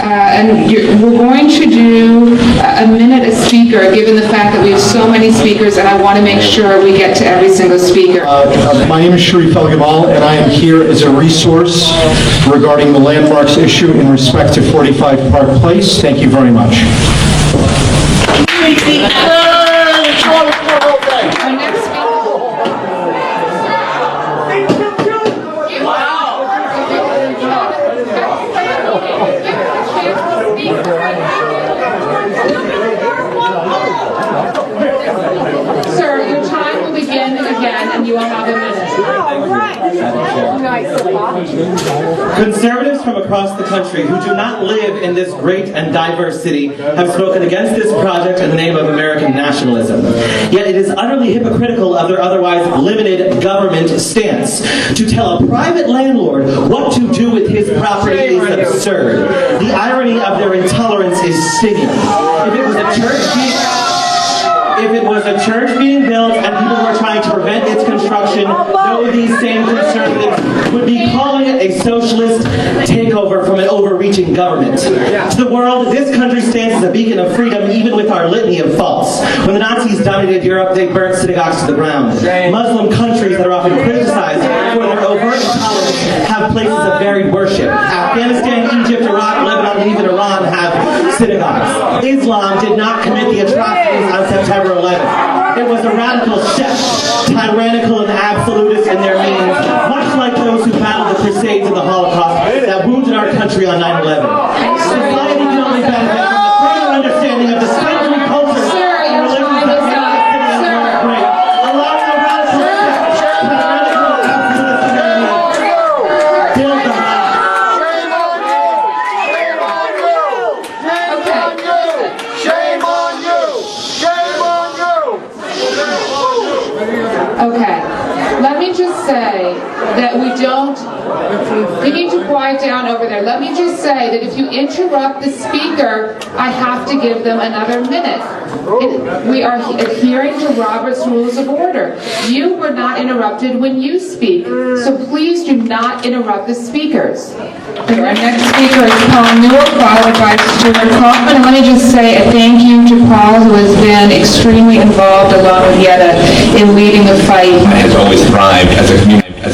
we're going to do a minute a speaker, given the fact that we have so many speakers, and I want to make sure we get to every single speaker. My name is Sharif El-Gamal, and I am here as a resource regarding the landmarks issue in respect to 45 Park Place. Thank you very much. Our next speaker. Sir, your time will begin again, and you will have a minute. Conservatives from across the country who do not live in this great and diverse city have spoken against this project in the name of American nationalism. Yet it is utterly hypocritical of their otherwise limited government stance. To tell a private landlord what to do with his property is absurd. The irony of their intolerance is stinging. If it was a church being built and people were trying to prevent its construction, no, these same conservatives would be calling it a socialist takeover from an overreaching government. To the world, this country stands as a beacon of freedom, even with our litany of faults. When the Nazis dominated Europe, they burnt synagogues to the ground. Muslim countries that are often criticized for their overt intolerance have places of varied worship. Afghanistan, Egypt, Iraq, Lebanon, and even Iran have synagogues. Islam did not commit the atrocities on September 11th. It was a radical sect, tyrannical and absolutist in their means, much like those who battled the Crusades and the Holocaust that wounded our country on 9/11. Society can only benefit from a further understanding of the slavery culture and religions that made the city and the world great. Allowing a radical sect, tyrannical and absolutist in their means, build the house. Okay, let me just say that we need to quiet down over there. Let me just say that if you interrupt the speaker, I have to give them another minute. We are adhering to Robert's Rules of Order. You were not interrupted when you speak, so please do not interrupt the speakers. Okay, our next speaker is Paul Newell, followed by Stuart Kaufman. And let me just say a thank you to Paul, who has been extremely involved, along with Yetta, in leading the fight. Has always thrived as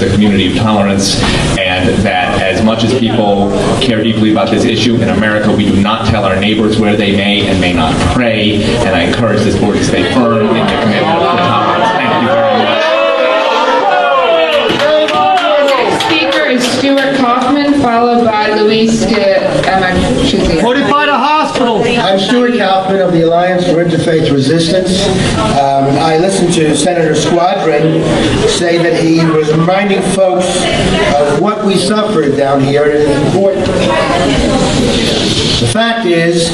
a community of tolerance, and that as much as people care deeply about this issue in America, we do not tell our neighbors where they may and may not pray, and I encourage this board to stay firm in the commitment to tolerance. Thank you very much. Our next speaker is Stuart Kaufman, followed by Luis Fortify the hospital. I'm Stuart Kaufman of the Alliance for Interfaith Resistance. I listened to Senator Squadron say that he was reminding folks of what we suffered down here, and it's important. The fact is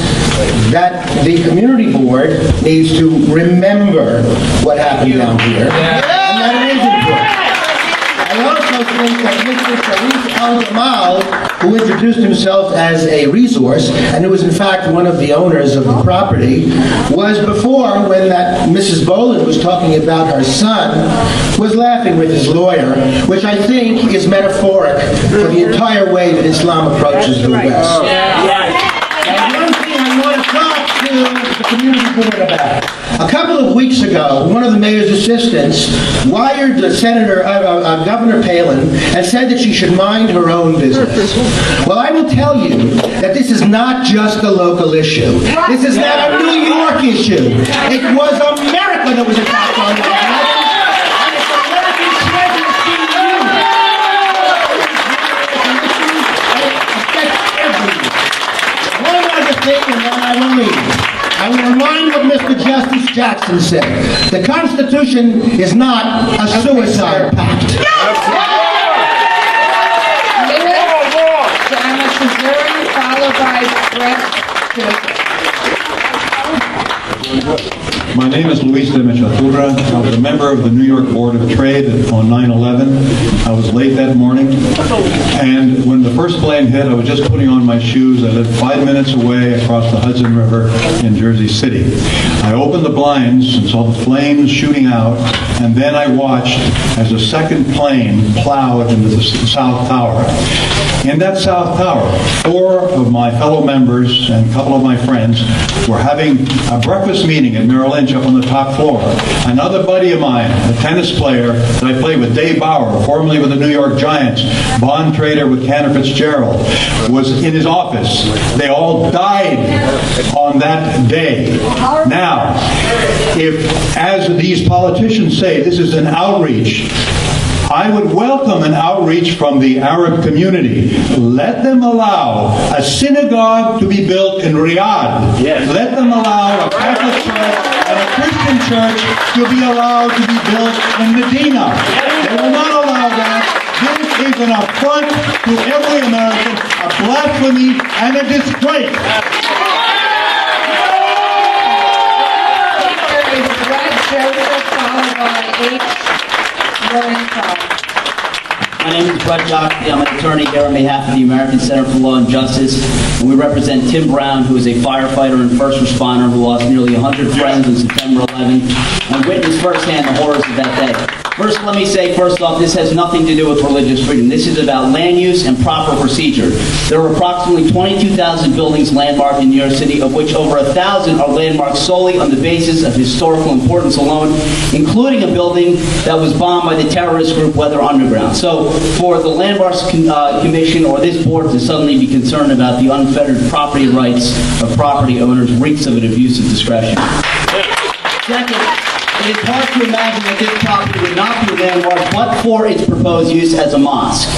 that the community board needs to remember what happened down here, and that it is important. I also think that Mr. Sharif El-Gamal, who introduced himself as a resource, and who was in fact one of the owners of the property, was before, when that Mrs. Boland was talking about her son, was laughing with his lawyer, which I think is metaphoric for the entire way that Islam approaches the West. Now, one thing I want to talk to the community board about. A couple of weeks ago, one of the mayor's assistants wired Governor Palin and said that she should mind her own business. Well, I will tell you that this is not just a local issue. This is not a New York issue. It was America that was attacked on that. And it's American treasures being used. It affects everyone. One other thing, and then I will leave. I will remind what Mr. Justice Jackson said. The Constitution is not a suicide pact. Followed by Brett. My name is Luis de Mechaturra. I was a member of the New York Board of Trade on 9/11. I was late that morning, and when the first plane hit, I was just putting on my shoes. I lived 5 minutes away across the Hudson River in Jersey City. I opened the blinds and saw the flames shooting out, and then I watched as a second plane plowed into the South Tower. In that South Tower, 4 of my fellow members and a couple of my friends were having a breakfast meeting at Merrill Lynch up on the top floor. Another buddy of mine, a tennis player that I played with, Dave Bauer, formerly with the New York Giants, bond trader with Cantor Fitzgerald, was in his office. They all died on that day. Now, if, as these politicians say, this is an outreach, I would welcome an outreach from the Arab community. Let them allow a synagogue to be built in Riyadh. Yes. Let them allow a Catholic church and a Christian church to be allowed to be built in Medina. They will not allow that. This is an affront to every American, a blasphemy, and a disgrace. My name is Brett Jockey. I'm an attorney here on behalf of the American Center for Law and Justice. And we represent Tim Brown, who is a firefighter and first responder who lost nearly 100 friends on September 11th and witnessed firsthand the horrors of that day. First, let me say, first off, this has nothing to do with religious freedom. This is about land use and proper procedure. There are approximately 22,000 buildings landmarked in New York City, of which over 1,000 are landmarked solely on the basis of historical importance alone, including a building that was bombed by the terrorist group Weather Underground. So for the Landmarks Commission or this board to suddenly be concerned about the unfettered property rights of property owners reeks of an abuse of discretion. Second, it is hard to imagine that this property would not be landmarked but for its proposed use as a mosque.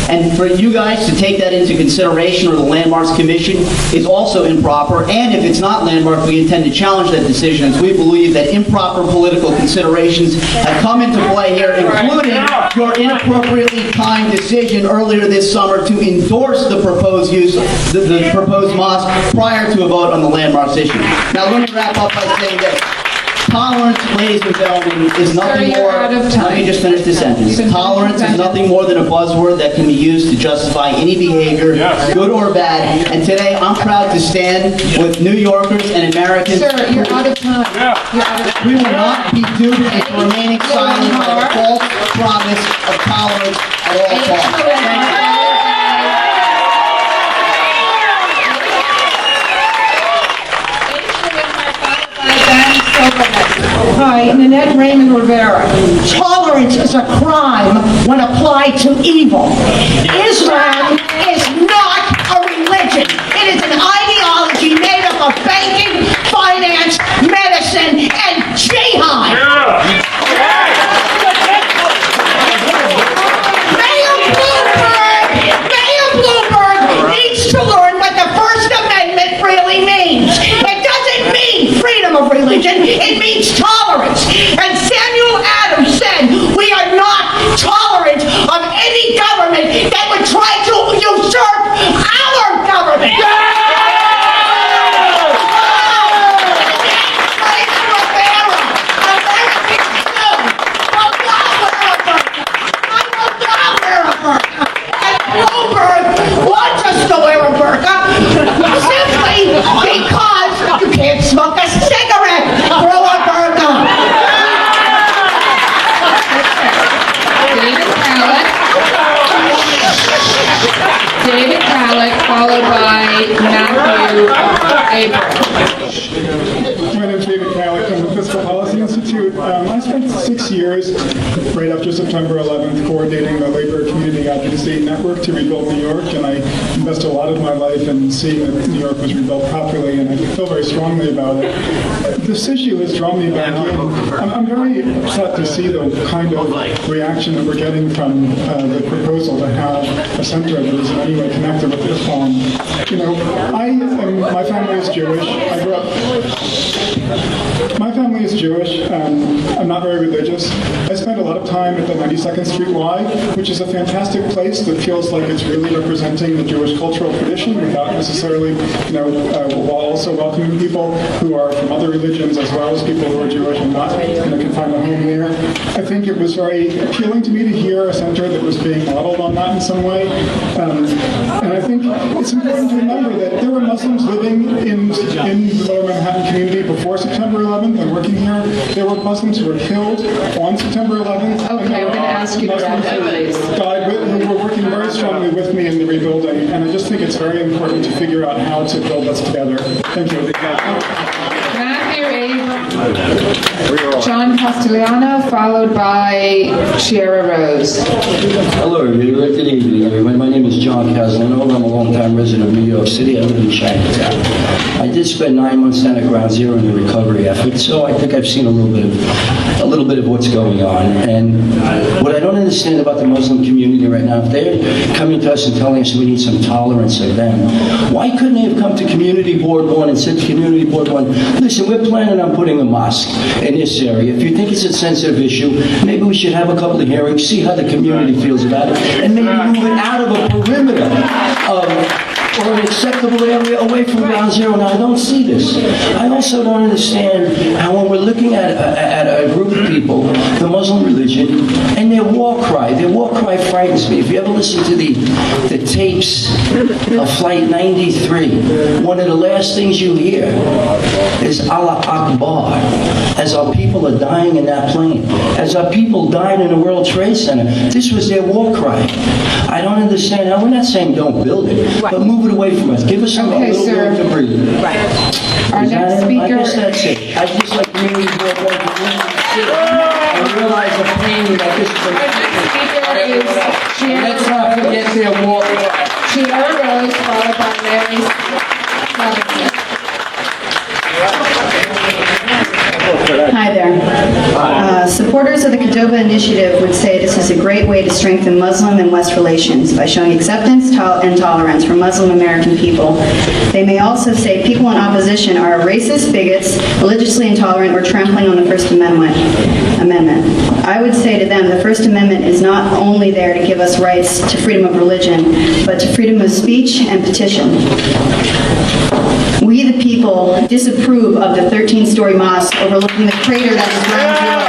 And for you guys to take that into consideration, or the Landmarks Commission, is also improper. And if it's not landmarked, we intend to challenge that decision, as we believe that improper political considerations have come into play here, including your inappropriately timed decision earlier this summer to endorse the proposed use, the proposed mosque, prior to a vote on the landmarks issue. Now let me wrap up by saying this. Tolerance, ladies and gentlemen, is nothing more. Let me just finish this sentence. Tolerance is nothing more than a buzzword that can be used to justify any behavior, good or bad. And today, I'm proud to stand with New Yorkers and Americans. Sir, you're out of time. We will not be duped into remaining silent by the false promise of tolerance at all costs. Thank you. Hi, Nanette Raymond Rivera. Tolerance is a crime when applied to evil. Islam is not a religion. It is an ideology made up of banking, finance, medicine, and jihad. Mayor Bloomberg needs to learn what the First Amendment really means. It doesn't mean freedom of religion, it means tolerance. And Samuel Adams said, we are not tolerant of any government that would try to usurp our government. Bloomberg wants us to wear a burqa simply because you can't smoke a cigarette through a burqa. David Khalek, followed by Matthew April. My name is David Khalek. I'm with Fiscal Policy Institute. I spent 6 years, right after September 11th, coordinating the Labor Community Advocacy Network to rebuild New York, and I invested a lot of my life in seeing that New York was rebuilt properly, and I feel very strongly about it. This issue has drawn me back in. I'm very upset to see the kind of reaction that we're getting from the proposal to have a center that is in any way connected with Islam. You know, my family is Jewish. My family is Jewish. I'm not very religious. I spent a lot of time at the 92nd Street Y, which is a fantastic place that feels like it's really representing the Jewish cultural tradition without necessarily, while also welcoming people who are from other religions as well as people who are Jewish and not, can find a home there. I think it was very appealing to me to hear a center that was being modeled on that in some way. And I think it's important to remember that there were Muslims living in the Lower Manhattan community before September 11th and working here. There were Muslims who were killed on September 11th. Okay, I'm going to ask you to wrap that, please. Who were working very strongly with me in the rebuilding. And I just think it's very important to figure out how to build this together. Thank you. Matthew Abrams, John Castellano, followed by Chiara Rose. Hello, everybody. Good evening, everyone. My name is John Castellano. I'm a longtime resident of New York City. I live in Chinatown. I did spend 9 months down at Ground Zero in the recovery effort, so I think I've seen a little bit of what's going on. And what I don't understand about the Muslim community right now, if they're coming to us and telling us we need some tolerance of them, why couldn't they have come to Community Board 1 and said to Community Board 1, listen, we're planning on putting a mosque in this area. If you think it's a sensitive issue, maybe we should have a couple of hearings, see how the community feels about it, and maybe move it out of a perimeter or an acceptable area away from Ground Zero. Now, I don't see this. I also don't understand how when we're looking at a group of people, the Muslim religion, and their war cry frightens me. If you ever listen to the tapes of Flight 93, one of the last things you hear is Allah Akbar, as our people are dying in that plane, as our people died in the World Trade Center. This was their war cry. I don't understand how. We're not saying don't build it, but move it away from us. Give us a little room to breathe. Right. Our next speaker. I guess that's it. I just like Community Board 1 I realize the pain that this is. Our next speaker is Chiara. Let's not forget their war cry. Chiara Rose, followed by Mary Robinson. Hi there. Supporters of the Qdoba Initiative would say this is a great way to strengthen Muslim and West relations by showing acceptance and tolerance for Muslim American people. They may also say people in opposition are racist, bigots, religiously intolerant, or trampling on the First Amendment. I would say to them the First Amendment is not only there to give us rights to freedom of religion, but to freedom of speech and petition. We, the people, disapprove of the 13-story mosque overlooking the crater that is Ground Zero.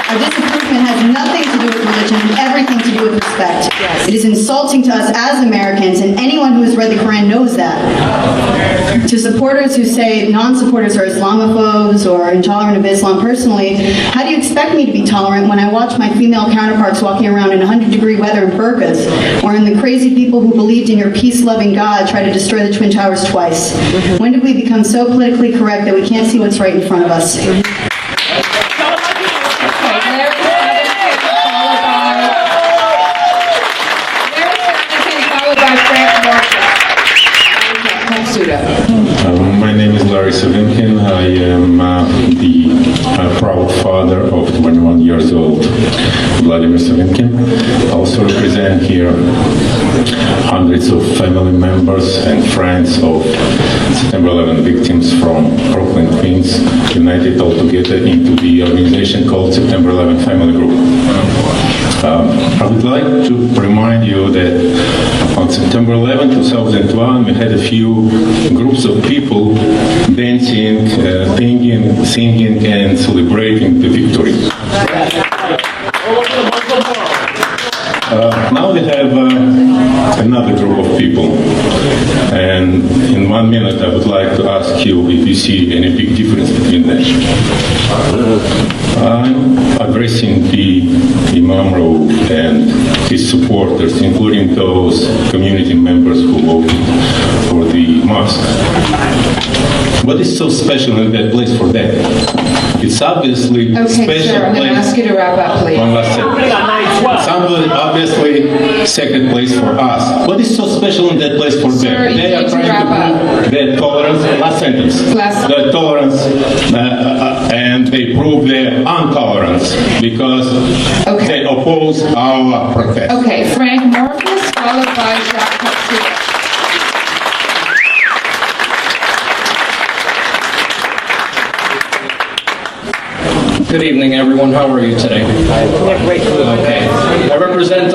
Our disapproval has nothing to do with religion and everything to do with respect. It is insulting to us as Americans, and anyone who has read the Quran knows that. To supporters who say non-supporters are Islamophobes or intolerant of Islam, personally, how do you expect me to be tolerant when I watch my female counterparts walking around in 100-degree weather in burqas, or when the crazy people who believed in your peace-loving God try to destroy the Twin Towers twice? When did we become so politically correct that we can't see what's right in front of us? My name is Larry Savinkin. I am the proud father of 21 years old Vladimir Savinkin. I also represent here hundreds of family members and friends of September 11 victims from Brooklyn, Queens, united all together into the organization called September 11 Family Group. I would like to remind you that on September 11, 2001, we had a few groups of people dancing, singing, and celebrating the victory. Now we have another group of people, and in 1 minute I would like to ask you if you see any big difference between them. I'm addressing the Imam Raouf and his supporters, including those community members who voted for the mosque. What is so special in that place for them? It's obviously special place. Sir, I'm going to ask you to wrap up, please. One last sentence. It's obviously second place for us. What is so special in that place for them? Sir, you They are need to trying wrap to prove their tolerance. Last sentence. Their tolerance, and they prove their intolerance because they oppose our protest. Okay, Frank Morris, followed by Jacques Castillo. Good evening, everyone. How are you today? Okay. I represent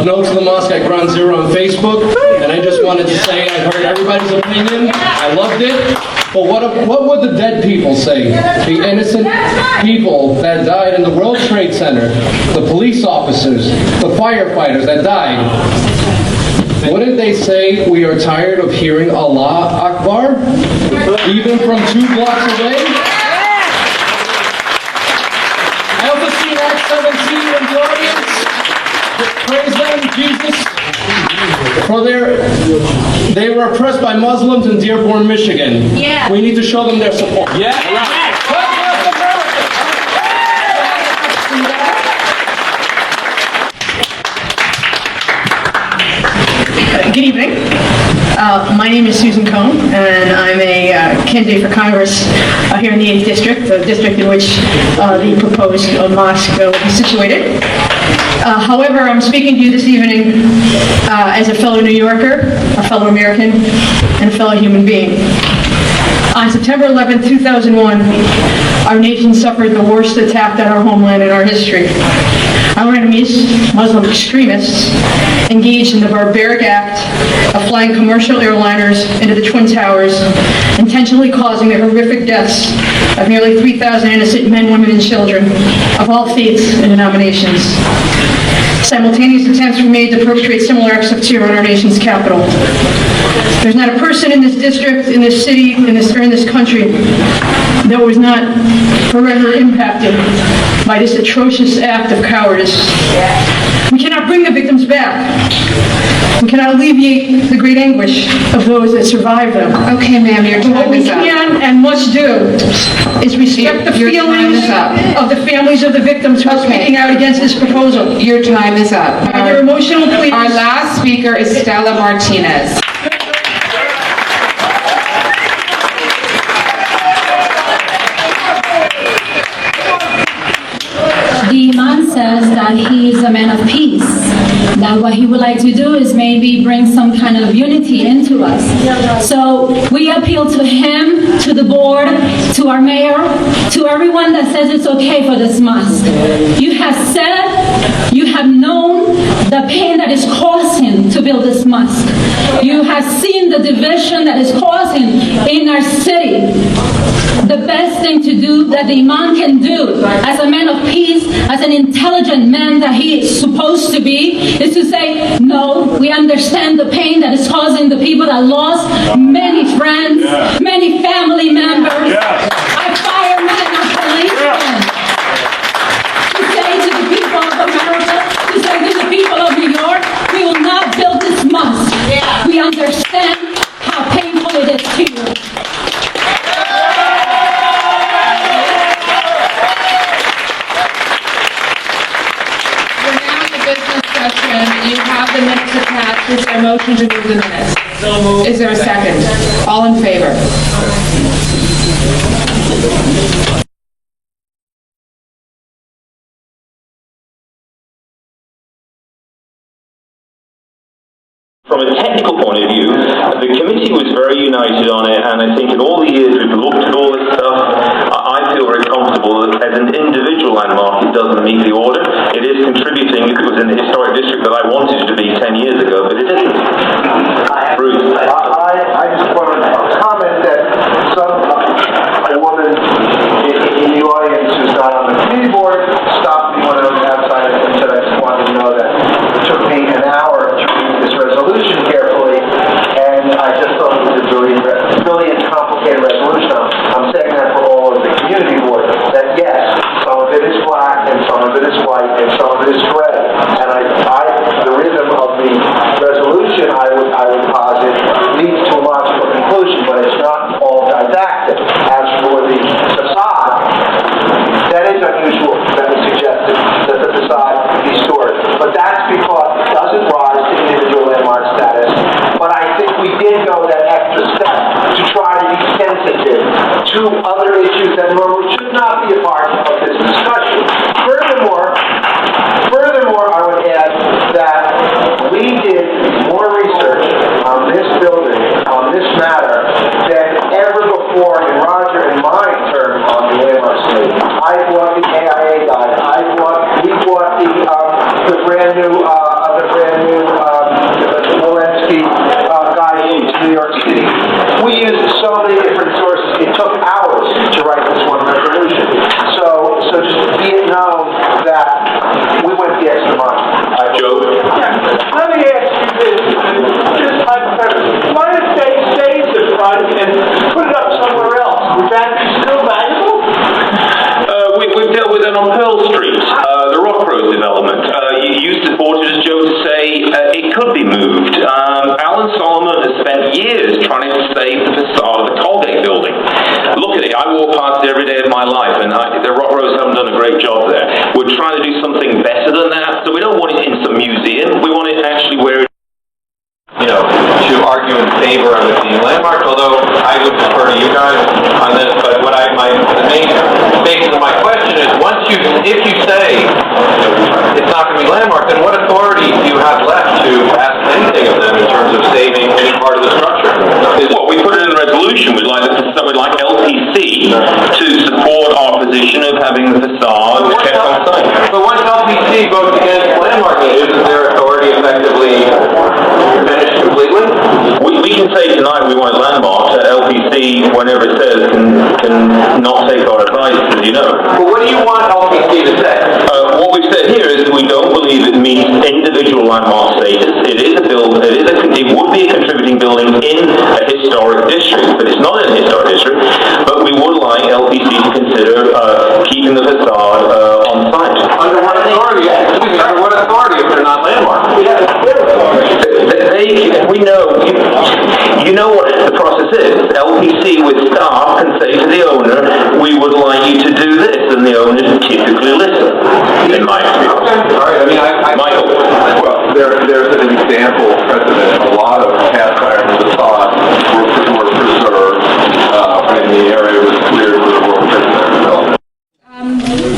No to the Mosque at Ground Zero on Facebook, and I just wanted to say I heard everybody's opinion. I loved it. But what would the dead people say? The innocent people that died in the World Trade Center, the police officers, the firefighters that died. Wouldn't they say we are tired of hearing Allah Akbar, even from 2 blocks away? I also see Acts 17 in the audience. Praise them, Jesus. For they were oppressed by Muslims in Dearborn, Michigan. Yeah. We need to show them their support. Yeah. God bless America. Good evening. My name is Susan Cohn, and I'm a candidate for Congress here in the 8th District, the district in which the proposed mosque will be situated. However, I'm speaking to you this evening as a fellow New Yorker, a fellow American, and a fellow human being. On September 11, 2001, our nation suffered the worst attack on our homeland in our history. Our enemies, Muslim extremists, engaged in the barbaric act of flying commercial airliners into the Twin Towers, intentionally causing the horrific deaths of nearly 3,000 innocent men, women, and children of all faiths and denominations. Simultaneous attempts were made to perpetrate similar acts of terror in our nation's capital. There's not a person in this district, in this city, or in this country that was not forever impacted by this atrocious act of cowardice. We cannot bring the victims back. We cannot alleviate the great anguish of those that survived them. Okay, ma'am, your But what time we is up. can and must do is respect the Your time feelings is up. of the families of the victims who are Okay. speaking out against this proposal. Your time is up. Are there emotional pleas? Our last speaker is Stella Martinez. The Imam says that he is a man of peace, that what he would like to do is maybe bring some kind of unity into us. So we appeal to him, to the board, to our mayor, to everyone that says it's okay for this mosque. You have said, you have known the pain that is causing to build this mosque. You have seen the division that is causing in our city. The best thing to do that the Imam can do as a man of peace, as an intelligent man that he is supposed to be, is to say, no, we understand the pain that is causing the people that lost many friends, many family members, our firemen and our policemen. To say to the people of America, to say to the people of New York, we will not build this mosque. We understand how painful it is to you. You have the minutes attached. Is there a motion to move the minutes? Is there a second? All in favor? From a technical point of view, the committee was very united on it, and I think in all the years we've looked at all this stuff, I feel very comfortable that as an individual landmark it doesn't meet the order. It is contributing, if it was in the historic district that I wanted it to be 10 years ago, but it isn't. Bruce. I just want to comment that a woman in the audience who's not on the committee board stopped me when I was outside and said I just wanted to know that it took me an hour to read this resolution carefully, and I just thought it was a brilliant, complicated resolution. I'm saying that for all of the community board, that yes, some of it is black, and some of it is white, and some of it is gray. And the rhythm of the resolution, I would posit, leads to a logical conclusion, but it's not all didactic. As for the facade, that is unusual that we suggested that the facade be stored. But that's because it doesn't rise to individual landmark status. But I think we did go that extra step to try to be sensitive to other issues that normally should not be a part of this discussion. Furthermore, I would add that we did more research on this building, on this matter, than ever before in Roger and my term on the landmark committee. I brought the should be moved. Alan Solomon has spent years trying to save the facade of the Colgate building. Look at it. I walk past it every day of my life, and the Rock Rose haven't done a great job there. We're trying to do something better than that, so we don't want it in some museum. We want it actually where it, to argue in favor of it being landmarked, although I would defer to you guys on this, but what the main basis of my question is, if you say it's not going to be landmarked, then what authority do you have left to ask anything of them in terms of saving any part of the structure? Well, we put it in the resolution. We'd like LPC to support our position of having the facade kept on site. But once LPC votes against landmarking, isn't their authority effectively finished completely? We can say tonight we want landmarks. LPC, whenever it says, can not take our advice, as you know. But what do you want LPC to say? What we've said here is that we don't believe it meets individual landmark status. It would be a contributing building in a historic district, but it's not in a historic district. But we would like LPC to consider keeping the facade on site. Under what authority? Under what authority if they're not landmarked? We know, you know what the process is. LPC with staff can say to the owner, we would like you to do this, and the owner typically listens, in my experience. Okay. All right. Michael. Well, there's an example precedent. A lot of cast iron facades were preserved when the area was cleared for the World Trade Center development.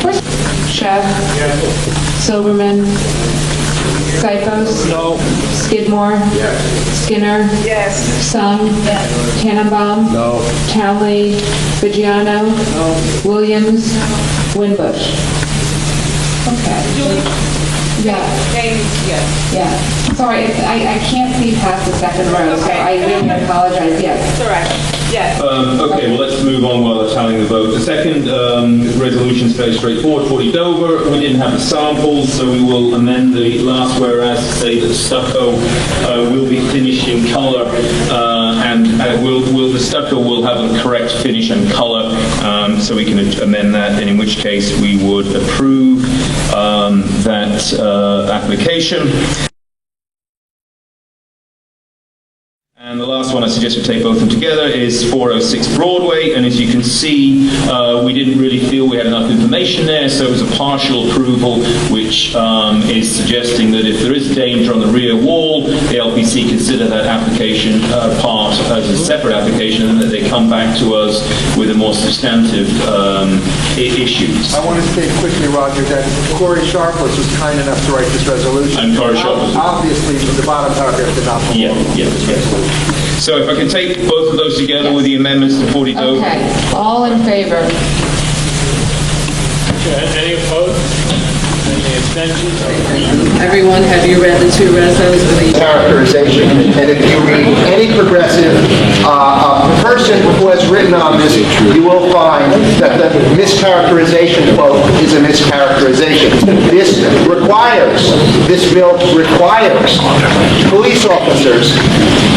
First, Chef, Silverman, Sipos, No. Skidmore, Skinner, Sung, Tannenbaum, Townley, Viggiano, Williams, Winbush. Okay. Yeah. Sorry, I can't see past the second row, so I really apologize. Yes. It's all right. Yes. Okay, well, let's move on while they're tallying the vote. The second resolution is very straightforward. 40 Dover. We didn't have the samples, so we will amend the last whereas to say that stucco will be finished in colour, and the stucco will have a correct finish and colour, so we can amend that, and in which case we would approve that application. And the last one I suggest we take both of them together is 406 Broadway, and as you can see, we didn't really feel we had enough information there, so it was a partial approval, which is suggesting that if there is danger on the rear wall, the LPC consider that application part as a separate application, and that they come back to us with a more substantive issues. I want to state quickly, Roger, that Corey Sharpless was kind enough to write this resolution. And Corey Sharpless. Obviously, the bottom paragraph did not belong. Yeah. So if I can take both of those together with the amendments to 40 Dover. Okay. All in favor? Any opposed? Any abstentions? Everyone, have you read the two resos of the characterization? And if you read any progressive person who has written on this, you will find that the mischaracterization quote is a mischaracterization. This bill requires police officers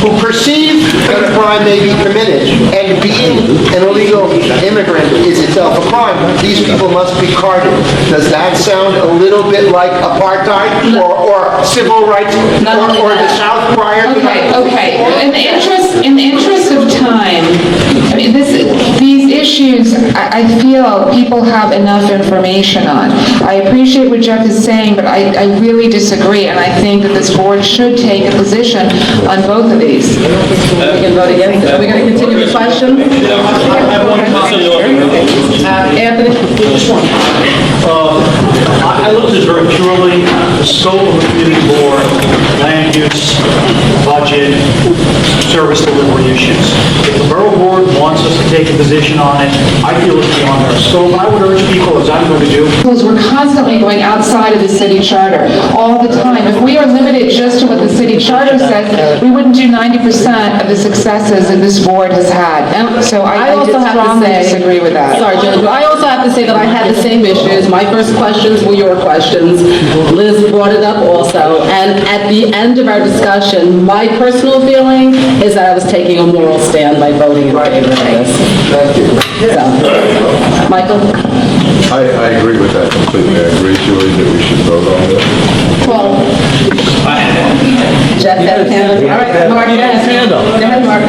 who perceive that a crime may be committed, and being an illegal immigrant is itself a crime, these people must be carded. Does that sound a little bit like apartheid or civil rights or the South prior to Okay. In the interest of time, I mean, these issues, I feel people have enough information on. I appreciate what Jeff is saying, but I really disagree, and I think that this board should take a position on both of these. We can vote again. Are we going to continue the question? Anthony? I looked at this very purely the scope of the community board, land use, budget, service delivery issues. If the borough board wants us to take a position on it, I feel it's beyond our scope. I would urge people, as I'm going to do. We're constantly going outside of the city charter all the time. If we are limited just to what the city charter says, we wouldn't do 90% of the successes that this board has had. So I also have to strongly say, disagree with that. Sorry, Judge, I also have to say that I had the same issues. My first questions were your questions. Liz brought it up also. And at the end of our discussion, my personal feeling is that I was taking a moral stand by voting in favor of this. Thank you. So, Michael? I agree with that completely. I agree, Julie, that we should vote on this. Well, Jeff had his hand up. All right, Mark, go ahead. Go ahead, Mark.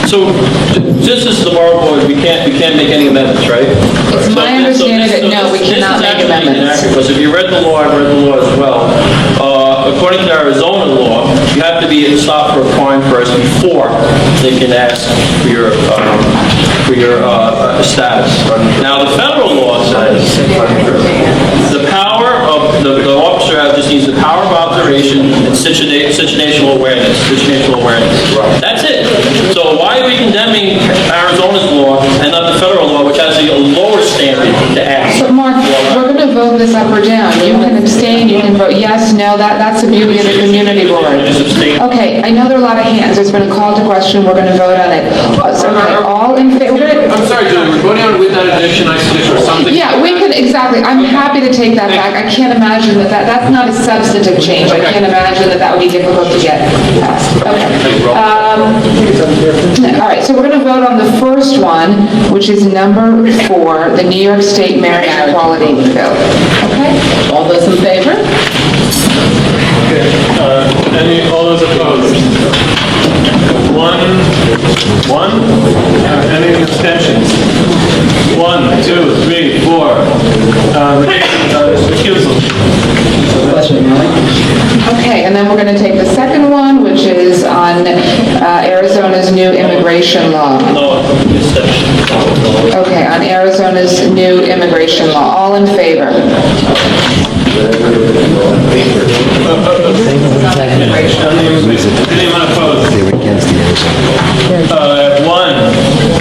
So, just as the borough board, we can't make any amendments, right? It's my understanding that no, we cannot make amendments. Because if you read the law, I've read the law as well. According to Arizona law, you have to be stopped for a crime first before they can ask for your status. Now, the federal law says the power of the officer just needs the power of observation and situational awareness. That's it. So why are we condemning Arizona's law and not the federal law, which has a lower standard to ask? But Mark, we're going to vote this up or down. You can abstain, you can vote yes, no. That's the beauty of the community board. Okay, I know there are a lot of hands. There's been a call to question. We're going to vote on it. Okay, all in favor? I'm sorry, Julie, we're voting on with that addition, I see, or something. Yeah, we could, exactly. I'm happy to take that back. I can't imagine that's not a substantive change. I can't imagine that would be difficult to get passed. Okay. All right, so we're going to vote on the first one, which is number 4, the New York State Marriage Equality Bill. Okay? All those in favor? All those opposed? One. Any abstentions? 1, 2, 3, 4. Recusal. Okay, and then we're going to take the second one, which is on Arizona's new immigration law. Okay, on Arizona's new immigration law. All in favor? Anyone opposed? 1.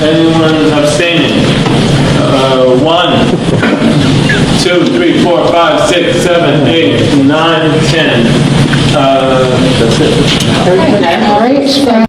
Anyone abstaining? 1, 2, 3, 4, 5, 6, 7, 8, 9, 10. That's it. All right.